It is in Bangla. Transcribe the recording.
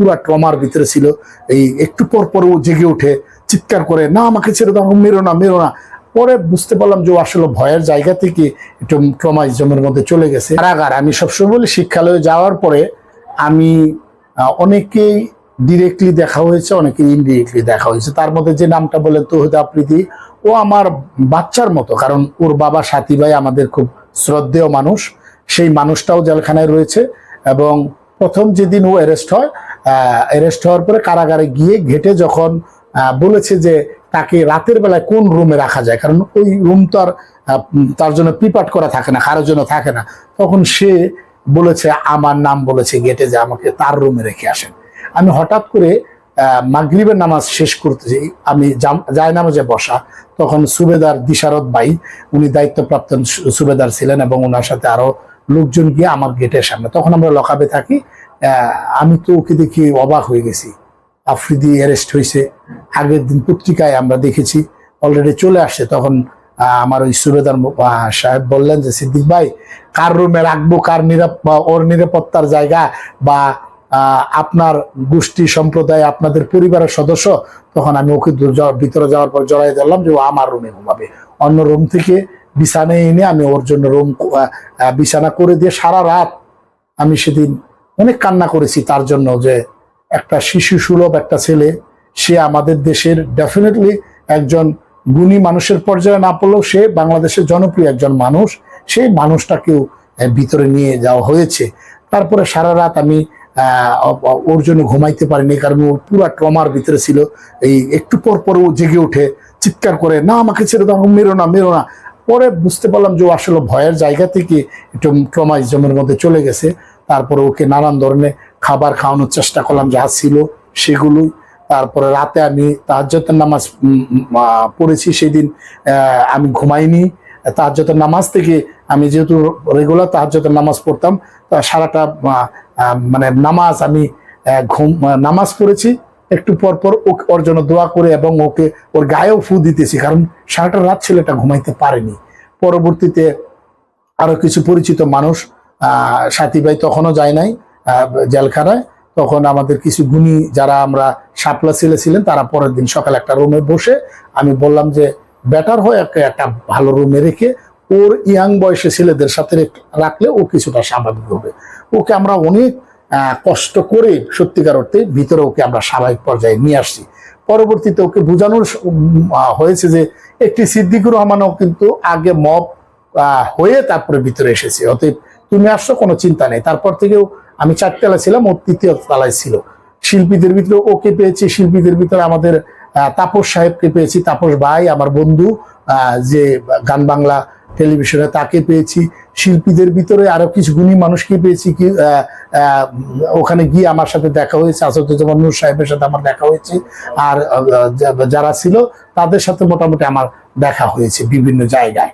পুরা ট্রমার ভিতরে ছিল। এই একটু পর পর ও জেগে উঠে চিৎকার করে, না আমাকে ছেড়ে দাও, মেরো না মেরো না। পরে বুঝতে পারলাম যে ও আসলে ভয়ের জায়গা থেকে একটু ট্রমাইজমের মধ্যে চলে গেছে। কারাগার, আমি সবসময় বলি শিক্ষালয়ে যাওয়ার পরে আমি অনেকেই ডিরেক্টলি দেখা হয়েছে, অনেকে ইনডিরেক্টলি দেখা হয়েছে। তার মধ্যে যে নামটা বলেন তৌহিদ আফ্রিদি, ও আমার বাচ্চার মতো, কারণ ওর বাবা সাথী ভাই আমাদের খুব শ্রদ্ধেয় মানুষ। সেই মানুষটাও জেলখানায় রয়েছে। এবং প্রথম যেদিন ও অ্যারেস্ট হওয়ার পরে কারাগারে গিয়ে ঘেটে যখন বলেছে যে তাকে রাতের বেলায় কোন রুমে রাখা যায়, কারণ ওই রুম তো আর তার জন্য প্রিপার্ট করা থাকে না, কারোর জন্য থাকে না, তখন সে বলেছে, আমার নাম বলেছে গেটে যে আমাকে তার রুমে রেখে আসেন। আমি হঠাৎ করে মাগরিবের নামাজ শেষ করতে যাই, আমি যায় নামাজে বসা, তখন সুবেদার দিশারত ভাই, উনি দায়িত্বপ্রাপ্ত সুবেদার ছিলেন, এবং ওনার সাথে আরো লোকজন গিয়ে আমার গেটের সামনে, তখন আমরা লকআপে থাকি। আমি তো ওকে দেখি অবাক হয়ে গেছি। আফ্রিদি অ্যারেস্ট হয়েছে, আগের দিন পত্রিকায় আমরা দেখেছি অলরেডি চলে আসছে। তখন আমার ওই সুবেদার সাহেব বললেন যে, সিদ্দিক ভাই কার রুমে রাখবো, কার ওর নিরাপত্তার জায়গা, বা আপনার গোষ্ঠী সম্প্রদায় আপনাদের পরিবারের সদস্য। তখন আমি ওকে ভিতরে যাওয়ার পর জড়াই ধরলাম যে ও আমার রুমে ঘুমাবে। অন্য রুম থেকে বিছানায় এনে আমি ওর জন্য বিছানা করে দিয়ে সারা রাত আমি সেদিন অনেক কান্না করেছি তার জন্য, যে একটা শিশু সুলভ একটা ছেলে, সে আমাদের দেশের ডেফিনেটলি একজন গুণী মানুষের পর্যায়ে না পড়লেও সে বাংলাদেশের জনপ্রিয় একজন মানুষ। সেই মানুষটাকেও ভিতরে নিয়ে যাওয়া হয়েছে। তারপরে সারা রাত আমি ওর জন্য ঘুমাইতে পারিনি, কারণ ও পুরা ট্রমার ভিতরে ছিল। এই একটু পর পর ও জেগে উঠে চিৎকার করে, না আমাকে ছেড়ে দাও, মেরো না মেরো না। পরে বুঝতে পারলাম যে ও আসলে ভয়ের জায়গা থেকে একটু ট্রমাইজমের মধ্যে চলে গেছে। তারপরে ওকে নানান ধরনের খাবার খাওয়ানোর চেষ্টা করলাম, যা ছিল সেগুলোই। তারপরে রাতে আমি তাহাজ্জুদের নামাজ পড়েছি, সেদিন আমি ঘুমাইনি। তাহাজ্জুদের নামাজ থেকে আমি যেহেতু রেগুলার তাহাজ্জুদের নামাজ পড়তাম, তা সারাটা মানে নামাজ আমি নামাজ পড়েছি। একটু পর পর ওর জন্য দোয়া করে এবং ওকে ওর গায়েও ফু দিতেছি, কারণ সারাটা রাত ছেলেটা ঘুমাইতে পারেনি। পরবর্তীতে আরো কিছু পরিচিত মানুষ, সাথী ভাই তখনও যায় নাই জেলখানায়, তখন আমাদের কিছু গুণী যারা আমরা শাপলা ছেলে ছিলেন, তারা পরের দিন সকালে একটা রুমে বসে আমি বললাম যে বেটার হয় একটা ভালো রুমে রেখে ওর ইয়াং বয়সে ছেলেদের সাথে রাখলে ও কিছুটা স্বাভাবিক হবে। ওকে আমরা অনেক কষ্ট করে সত্যিকার অর্থে ভিতরে ওকে আমরা স্বাভাবিক পর্যায়ে নিয়ে আসছি। পরবর্তীতে ওকে বোঝানোর হয়েছে যে একটি সিদ্দিকুর রহমানও কিন্তু আগে মব হয়ে তারপরে ভিতরে এসেছে, অতএব তুমি আসছো, কোনো চিন্তা নেই। তারপর থেকেও আমি 4 তলা ছিলাম, ও 3য় তলায় ছিল। শিল্পীদের ভিতরে ওকে পেয়েছি, শিল্পীদের ভিতরে আমাদের তাপস সাহেবকে পেয়েছি, তাপস ভাই আমার বন্ধু, যে গান বাংলা টেলিভিশনে, তাকে পেয়েছি। শিল্পীদের ভিতরে আরো কিছু গুণী মানুষকে পেয়েছি, কি ওখানে গিয়ে আমার সাথে দেখা হয়েছে, আসাদুজ্জামান নূর সাহেবের সাথে আমার দেখা হয়েছে, আর যারা ছিল তাদের সাথে মোটামুটি আমার দেখা হয়েছে বিভিন্ন জায়গায়।